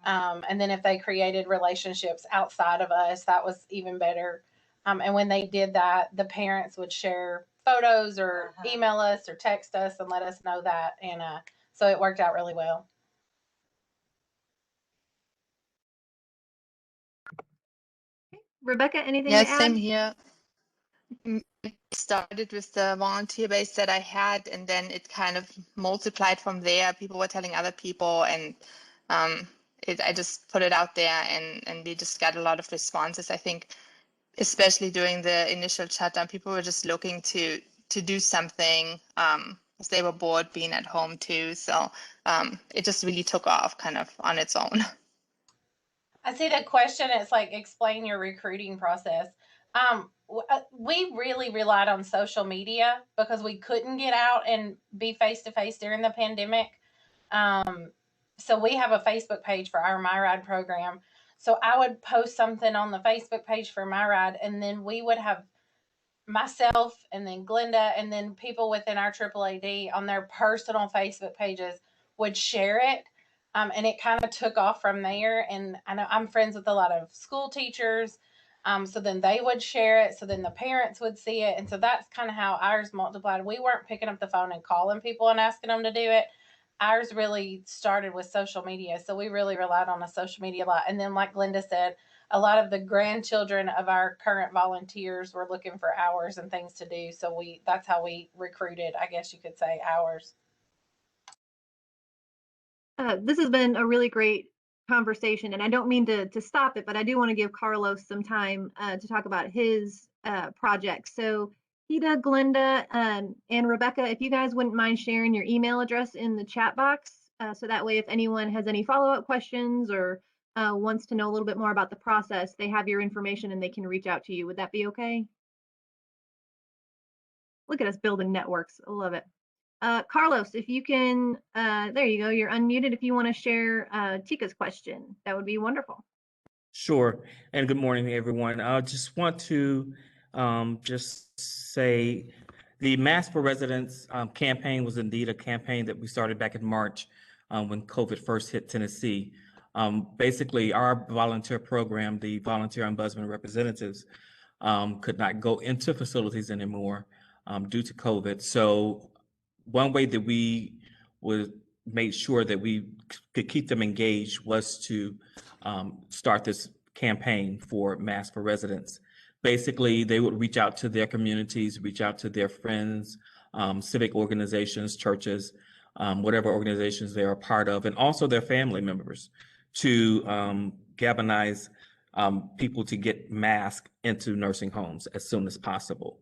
And then if they created relationships outside of us, that was even better. And when they did that, the parents would share photos or email us or text us and let us know that. And so it worked out really well. Rebecca, anything Yeah, to add? same here. It started with the volunteer base that I had, and then it kind of multiplied from there. People were telling other people, and I just put it out there, and we just got a lot of responses. I think, especially during the initial shutdown, people were just looking to do something because they were bored being at home too. So it just really took off kind of on its own. I see the question. It's like, explain your recruiting process. We really relied on social media because we couldn't get out and be face-to-face during the pandemic. So we have a Facebook page for our My Ride program. So I would post something on the Facebook page for My Ride, and then we would have myself and then Glenda and then people within our AAAD on their personal Facebook pages would share it. And it kind of took off from there. And I know I'm friends with a lot of school teachers. So then they would share it. So then the parents would see it. And so that's kind of how ours multiplied. We weren't picking up the phone and calling people and asking them to do it. Ours really started with social media. So we really relied on the social media a lot. And then, like Glenda said, a lot of the grandchildren of our current volunteers were looking for hours and things to do. So that's how we recruited, I guess you could say, hours. This has been a really great conversation, and I don't mean to stop it, but I do want to give Carlos some time to talk about his project. So Keita, Glenda, and Rebecca, if you guys wouldn't mind sharing your email address in the chat box, so that way if anyone has any follow-up questions or wants to know a little bit more about the process, they have your information and they can reach out to you. Would that be okay? Look at us building networks. I love it. Carlos, if you can, there you go. You're unmuted. If you want to share Teka's question, that would be wonderful. Sure. And good morning, everyone. I just want to just say the Mask for Residents campaign was indeed a campaign that we started back in March when COVID first hit Tennessee. Basically, our volunteer program, the Volunteer Ombudsman representatives, could not go into facilities anymore due to COVID. So one way that we would made sure that we could keep them engaged was to start this campaign for Masks for Residents. Basically, they would reach out to their communities, reach out to their friends, civic organizations, churches, whatever organizations they are a part of, and also their family members to galvanize people to get masks into nursing homes as soon as possible.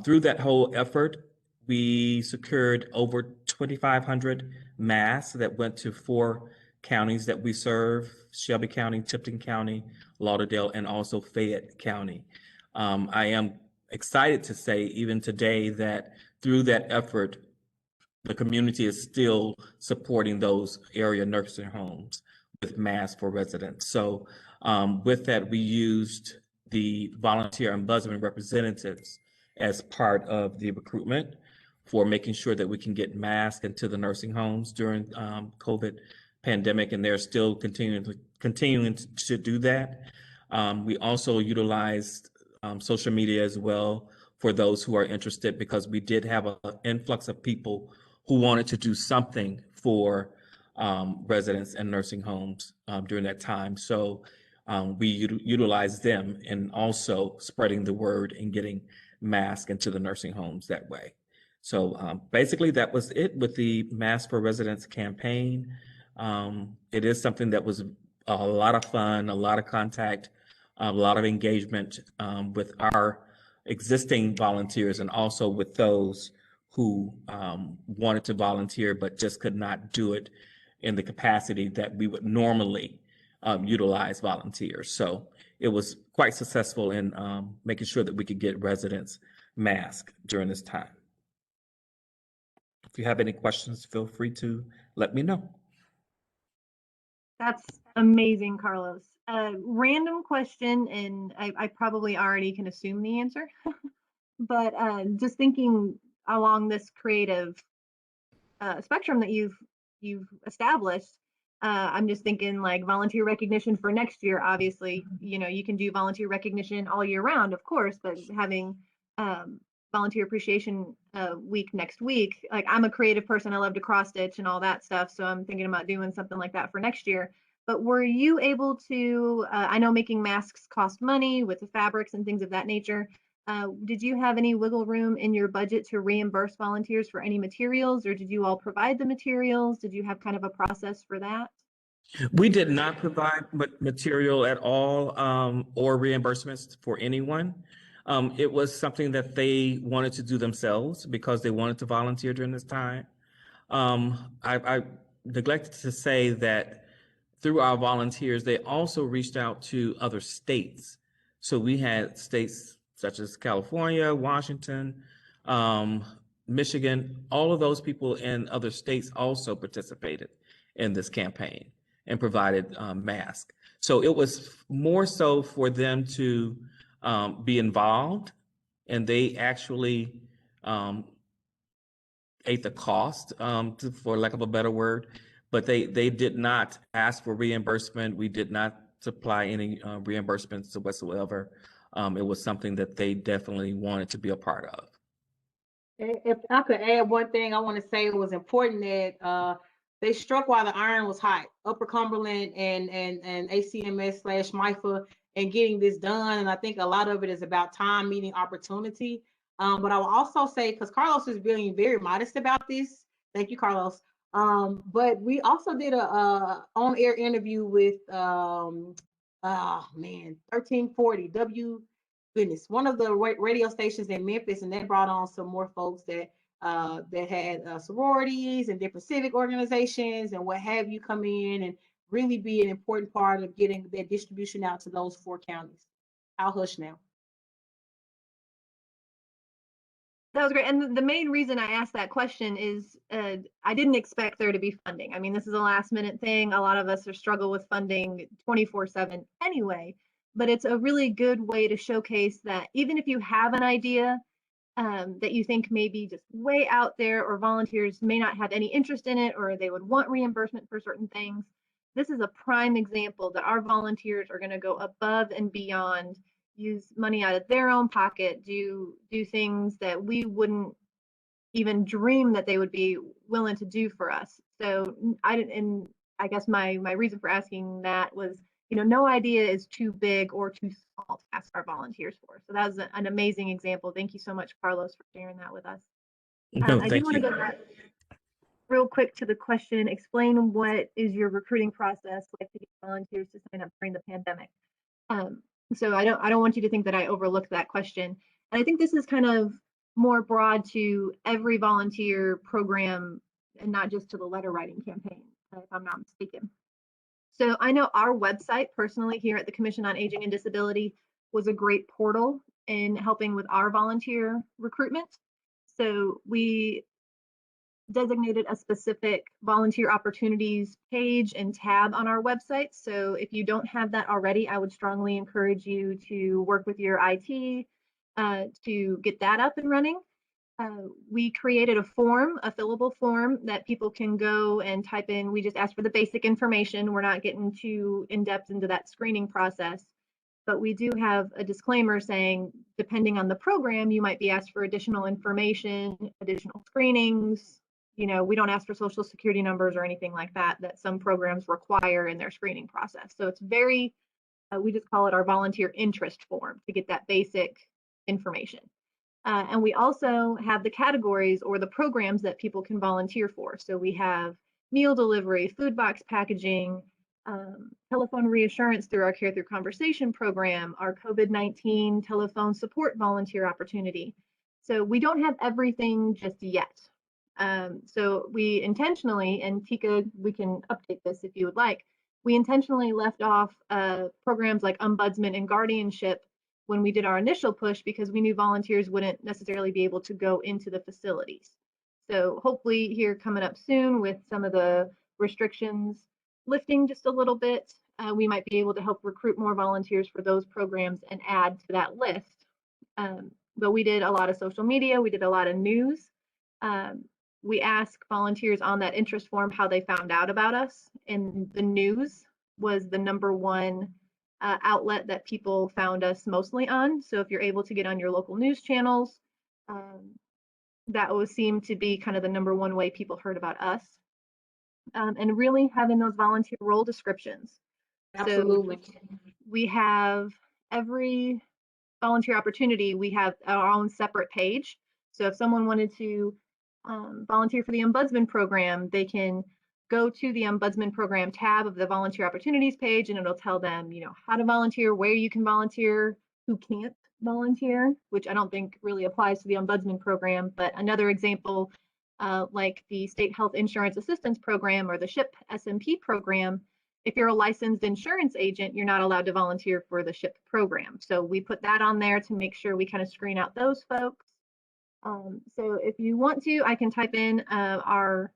Through that whole effort, we secured over 2,500 masks that went to 4 counties that we serve: Shelby County, Tipton County, Lauderdale, and also Fayette County. I am excited to say even today that through that effort, the community is still supporting those area nursing homes with Masks for Residents. So with that, we used the volunteer ombudsman representatives as part of the recruitment for making sure that we can get masks into the nursing homes during COVID pandemic, and they're still continuing to do that. We also utilized social media as well for those who are interested, because we did have an influx of people who wanted to do something for residents and nursing homes during that time. So we utilized them in also spreading the word and getting masks into the nursing homes that way. So basically that was it with the Masks for Residents campaign. It is something that was a lot of fun, a lot of contact, a lot of engagement with our existing volunteers and also with those who wanted to volunteer but just could not do it in the capacity that we would normally utilize volunteers. So it was quite successful in making sure that we could get residents masks during this time. If you have any questions, feel free to let me know. That's amazing, Carlos. Random question, and I probably already can assume the answer, but just thinking along this creative spectrum that you've established, I'm just thinking like volunteer recognition for next year. Obviously, you know, you can do volunteer recognition all year round, of course, but having volunteer appreciation week next week, like I'm a creative person, I love to cross stitch and all that stuff, so I'm thinking about doing something like that for next year. But were you able to, I know making masks cost money with the fabrics and things of that nature. Did you have any wiggle room in your budget to reimburse volunteers for any materials, or did you all provide the materials? Did you have kind of a process for that? We did not provide material at all or reimbursements for anyone. It was something that they wanted to do themselves because they wanted to volunteer during this time. I neglected to say that through our volunteers, they also reached out to other states. So we had states such as California, Washington, Michigan, all of those people in other states also participated in this campaign and provided masks. So it was more so for them to be involved, and they actually ate the cost, for lack of a better word, but they did not ask for reimbursement. We did not supply any reimbursements whatsoever. It was something that they definitely wanted to be a part of. If I could add one thing, I want to say it was important that they struck while the iron was hot. Upper Cumberland and ACMS/MIFA and getting this done. And I think a lot of it is about time meeting opportunity. But I will also say, because Carlos is being very modest about this. Thank you, Carlos. But we also did a on-air interview with 1340 goodness, one of the radio stations in Memphis, and that brought on some more folks that had sororities and different civic organizations and what have you come in and really be an important part of getting that distribution out to those 4 counties. I'll hush now. That was great. And the main reason I asked that question is I didn't expect there to be funding. I mean, this is a last minute thing. A lot of us struggle with funding 24/7 anyway, but it's a really good way to showcase that even if you have an idea that you think may be just way out there, or volunteers may not have any interest in it, or they would want reimbursement for certain things, this is a prime example that our volunteers are going to go above and beyond, use money out of their own pocket, do things that we wouldn't even dream that they would be willing to do for us. So I didn't, and I guess my reason for asking that was, no idea is too big or too small to ask our volunteers for. So that was an amazing example. Thank you so much, Carlos, for sharing that with us. No, I do thank want to you. go back real quick to the question, explain what is your recruiting process like to get volunteers to sign up during the pandemic. So I don't want you to think that I overlooked that question. And I think this is kind of more broad to every volunteer program and not just to the letter writing campaign, if I'm not mistaken. So I know our website personally here at the Commission on Aging and Disability was a great portal in helping with our volunteer recruitment. So we designated a specific volunteer opportunities page and tab on our website. So if you don't have that already, I would strongly encourage you to work with your IT to get that up and running. We created a form, a fillable form that people can go and type in. We just ask for the basic information. We're not getting too in depth into that screening process, but we do have a disclaimer saying, depending on the program, you might be asked for additional information, additional screenings. We don't ask for social security numbers or anything like that some programs require in their screening process. So it's very, we just call it our volunteer interest form to get that basic information. And we also have the categories or the programs that people can volunteer for. So we have meal delivery, food box packaging, telephone reassurance through our Care Through Conversation program, our COVID-19 telephone support volunteer opportunity. So we don't have everything just yet. So we intentionally, and Teka, we can update this if you would like, we intentionally left off programs like Ombudsman and Guardianship when we did our initial push because we knew volunteers wouldn't necessarily be able to go into the facilities. So hopefully here coming up soon with some of the restrictions lifting just a little bit, we might be able to help recruit more volunteers for those programs and add to that list. But we did a lot of social media, we did a lot of news. We asked volunteers on that interest form how they found out about us, and the news was the #1 outlet that people found us mostly on. So if you're able to get on your local news channels, that would seem to be kind of the #1 way people heard about us. And really having those volunteer role descriptions. Absolutely. So we have every volunteer opportunity, we have our own separate page. So if someone wanted to volunteer for the Ombudsman program, they can go to the Ombudsman program tab of the volunteer opportunities page, and it'll tell them, how to volunteer, where you can volunteer, who can't volunteer, which I don't think really applies to the Ombudsman program. But another example, like the State Health Insurance Assistance Program or the SHIP SMP program, if you're a licensed insurance agent, you're not allowed to volunteer for the SHIP program. So we put that on there to make sure we kind of screen out those folks. So if you want to, I can type in our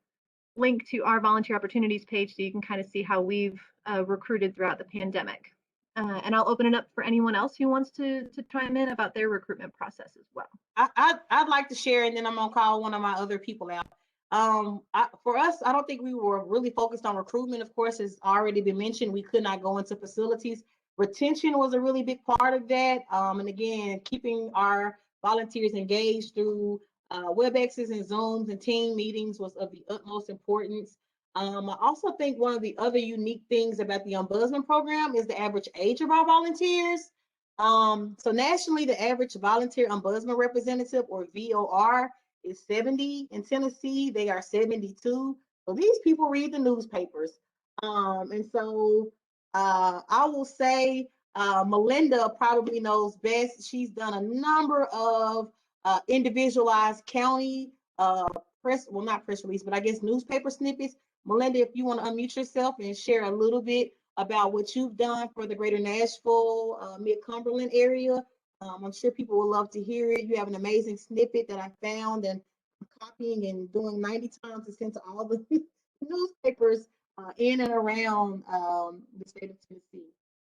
link to our volunteer opportunities page so you can kind of see how we've recruited throughout the pandemic. And I'll open it up for anyone else who wants to chime in about their recruitment process as well. I'd like to share, and then I'm gonna call one of my other people out. For us, I don't think we were really focused on recruitment. Of course, it's already been mentioned, we could not go into facilities. Retention was a really big part of that. And again, keeping our volunteers engaged through WebExes and Zooms and team meetings was of the utmost importance. I also think one of the other unique things about the Ombudsman program is the average age of our volunteers. So nationally, the average volunteer Ombudsman representative, or VOR, is 70. In Tennessee, they are 72. So these people read the newspapers. And so I will say Melinda probably knows best. She's done a number of individualized county not press release, but I guess newspaper snippets. Melinda, if you want to unmute yourself and share a little bit about what you've done for the greater Nashville, Mid-Cumberland area. I'm sure people would love to hear it. You have an amazing snippet that I found, and I'm copying and doing 90 times to send to all the newspapers in and around the state of Tennessee.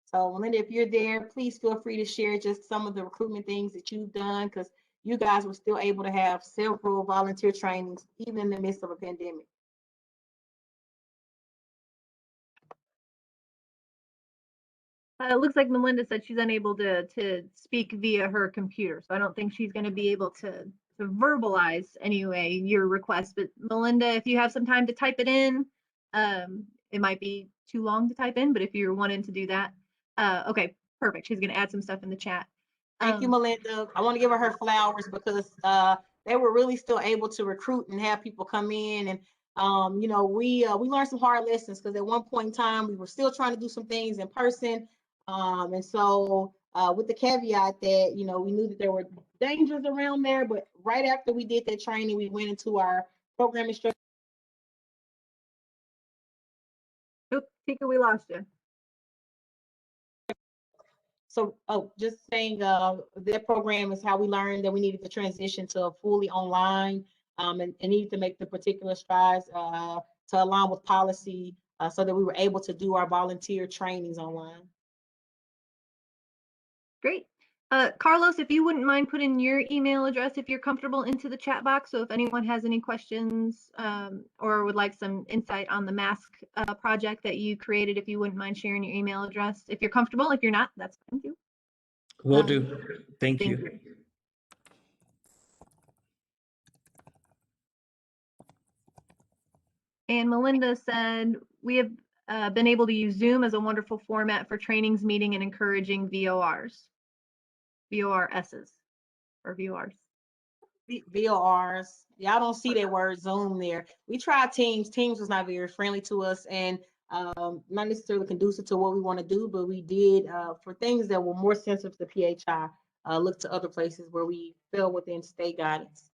So Melinda, if you're there, please feel free to share just some of the recruitment things that you've done, because you guys were still able to have several volunteer trainings even in the midst of a pandemic. It looks like Melinda said she's unable to speak via her computer, so I don't think she's going to be able to verbalize anyway your request. But Melinda, if you have some time to type it in, it might be too long to type in, but if you're wanting to do that, okay, perfect. She's going to add some stuff in the chat. Thank you, Melinda. I want to give her flowers because they were really still able to recruit and have people come in. And you know, we learned some hard lessons because at one point in time we were still trying to do some things in person. And so with the caveat that, you know, we knew that there were dangers around there, but right after we did that training, we went into our program instruction. Oops, Tika, we lost you. So, just saying, that program is how we learned that we needed to transition to a fully online, and needed to make the particular strides to align with policy, so that we were able to do our volunteer trainings online. Great. Carlos, if you wouldn't mind putting your email address, if you're comfortable, into the chat box. So if anyone has any questions or would like some insight on the mask project that you created, if you wouldn't mind sharing your email address. If you're comfortable, if you're not, that's fine too. Will do. Thank you. And Melinda said, we have been able to use Zoom as a wonderful format for trainings, meeting, and encouraging VORs. VORSs or VORs. VORs. Y'all don't see that word Zoom there. We tried Teams. Teams was not very friendly to us and not necessarily conducive to what we want to do, but we did, for things that were more sensitive to PHI, look to other places where we fell within state guidance.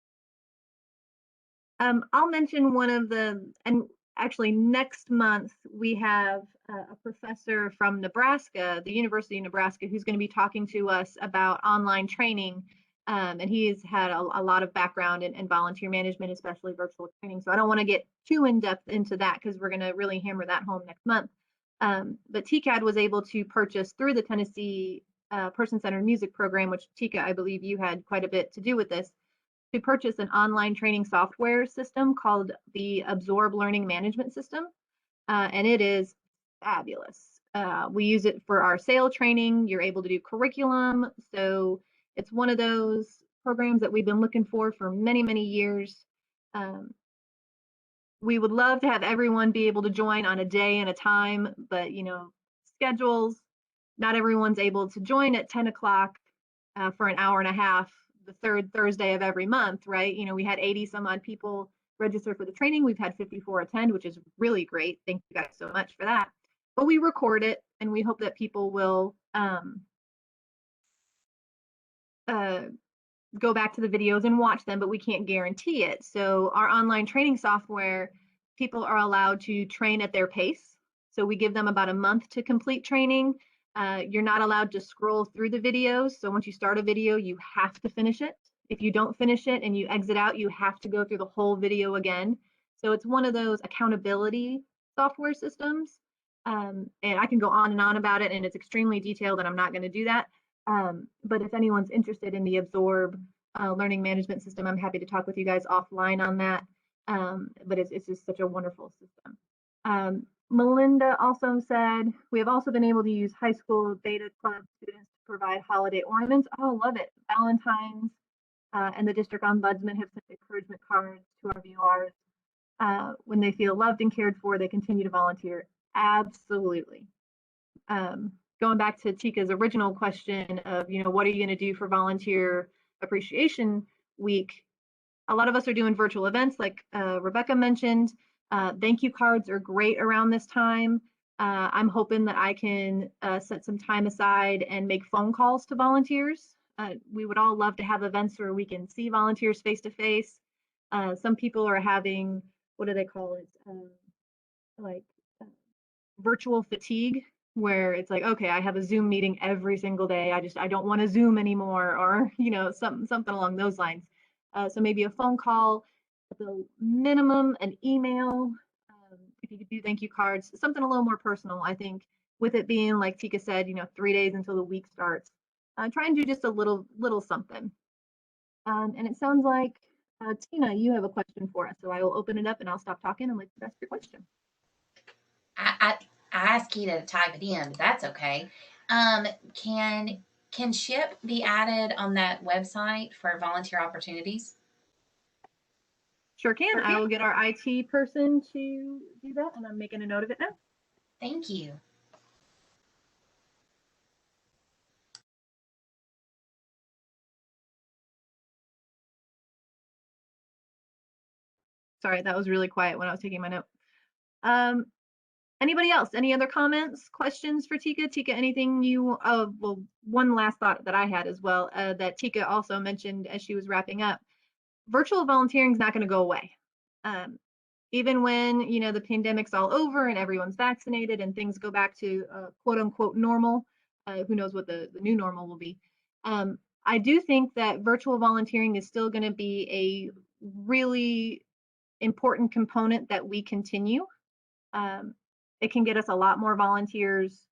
I'll mention one of the, and actually next month we have a professor from Nebraska, the University of Nebraska, who's going to be talking to us about online training. And he's had a lot of background in volunteer management, especially virtual training. So I don't want to get too in depth into that because we're going to really hammer that home next month. But TCAD was able to purchase through the Tennessee Person-Centered Music Program, which Tika, I believe you had quite a bit to do with this, to purchase an online training software system called the Absorb Learning Management System. And it is fabulous. We use it for our SAIL training. You're able to do curriculum. So it's one of those programs that we've been looking for many, many years. We would love to have everyone be able to join on a day and a time, but you know, schedules, not everyone's able to join at 10 o'clock for an hour and a half the third Thursday of every month, right? You know, we had 80 some odd people register for the training. We've had 54 attend, which is really great. Thank you guys so much for that. But we record it and we hope that people will go back to the videos and watch them, but we can't guarantee it. So our online training software, people are allowed to train at their pace. So we give them about a month to complete training. You're not allowed to scroll through the videos. So once you start a video, you have to finish it. If you don't finish it and you exit out, you have to go through the whole video again. So it's one of those accountability software systems. And I can go on and on about it, and it's extremely detailed, and I'm not going to do that. But if anyone's interested in the Absorb learning management system, I'm happy to talk with you guys offline on that. But it's just such a wonderful system. Melinda also said, we have also been able to use high school beta club students to provide holiday ornaments. Oh, love it. Valentine's and the district ombudsman have sent encouragement cards to our viewers. When they feel loved and cared for, they continue to volunteer. Absolutely. Going back to Tika's original question of, you know, what are you going to do for Volunteer Appreciation Week? A lot of us are doing virtual events like Rebecca mentioned. Thank you cards are great around this time. I'm hoping that I can set some time aside and make phone calls to volunteers. We would all love to have events where we can see volunteers face to face. Some people are having, what do they call it? Virtual fatigue, where it's like, okay, I have a Zoom meeting every single day. I don't want to Zoom anymore, or, you know, something along those lines. So maybe a phone call, at the minimum, an email. If you could do thank you cards, something a little more personal. I think with it being, like Tika said, you know, 3 days until the week starts, try and do just a little something. And it sounds like Tina, you have a question for us. So I will open it up and I'll stop talking and let you ask your question. I asked you to type it in, but that's okay. Can SHIP be added on that website for volunteer opportunities? Sure can. Sure I can. will get our IT person to do that, and I'm making a note of it now. Thank you. Sorry, that was really quiet when I was taking my note. Anybody else? Any other comments, questions for Teka? Teka, anything you, well, one last thought that I had as well, that Teka also mentioned as she was wrapping up. Virtual volunteering is not going to go away. Even when, you know, the pandemic's all over and everyone's vaccinated and things go back to quote unquote normal, who knows what the new normal will be. I do think that virtual volunteering is still going to be a really important component that we continue. It can get us a lot more volunteers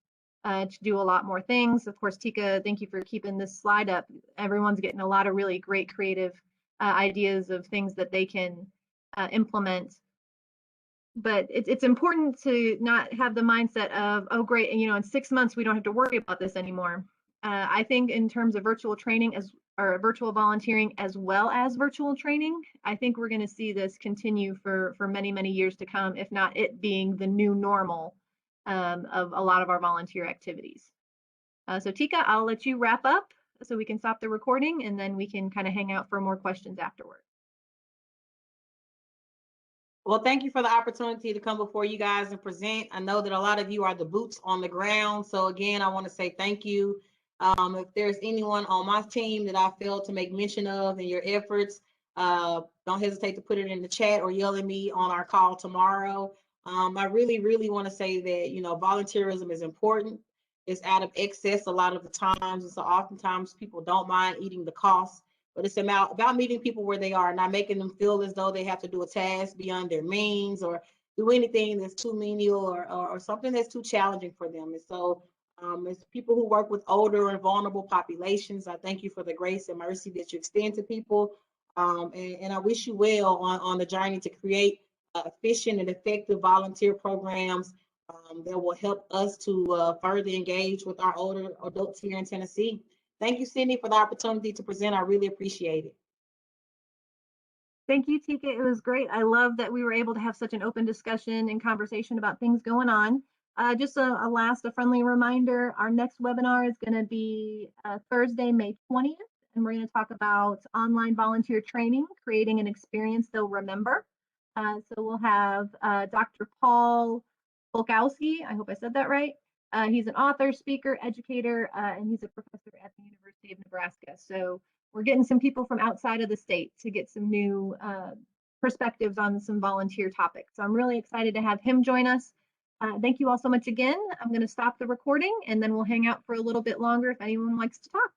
to do a lot more things. Of course, Teka, thank you for keeping this slide up. Everyone's getting a lot of really great creative ideas of things that they can implement. But it's important to not have the mindset of, oh, great, and you know, in 6 months we don't have to worry about this anymore. I think in terms of virtual training or virtual volunteering as well as virtual training, I think we're going to see this continue for many, many years to come, if not it being the new normal of a lot of our volunteer activities. So Teka, I'll let you wrap up so we can stop the recording, and then we can kind of hang out for more questions afterward. Well, thank you for the opportunity to come before you guys and present. I know that a lot of you are the boots on the ground. So again, I want to say thank you. If there's anyone on my team that I failed to make mention of in your efforts, don't hesitate to put it in the chat or yell at me on our call tomorrow. I really want to say that, you know, volunteerism is important. It's out of excess a lot of the times. And so oftentimes people don't mind eating the cost, but it's about meeting people where they are, not making them feel as though they have to do a task beyond their means or do anything that's too menial or something that's too challenging for them. And so as people who work with older and vulnerable populations, I thank you for the grace and mercy that you extend to people. And I wish you well on the journey to create efficient and effective volunteer programs that will help us to further engage with our older adults here in Tennessee. Thank you, Sydney, for the opportunity to present. I really appreciate it. Thank you, Teka. It was great. I love that we were able to have such an open discussion and conversation about things going on. Just a friendly reminder, our next webinar is going to be Thursday, May 20th, and we're going to talk about online volunteer training, creating an experience they'll remember. So we'll have Dr. Paul Polkowski, I hope I said that right. He's an author, speaker, educator, and he's a professor at the University of Nebraska. So we're getting some people from outside of the state to get some new perspectives on some volunteer topics. So I'm really excited to have him join us. Thank you all so much again. I'm going to stop the recording and then we'll hang out for a little bit longer if anyone likes to talk.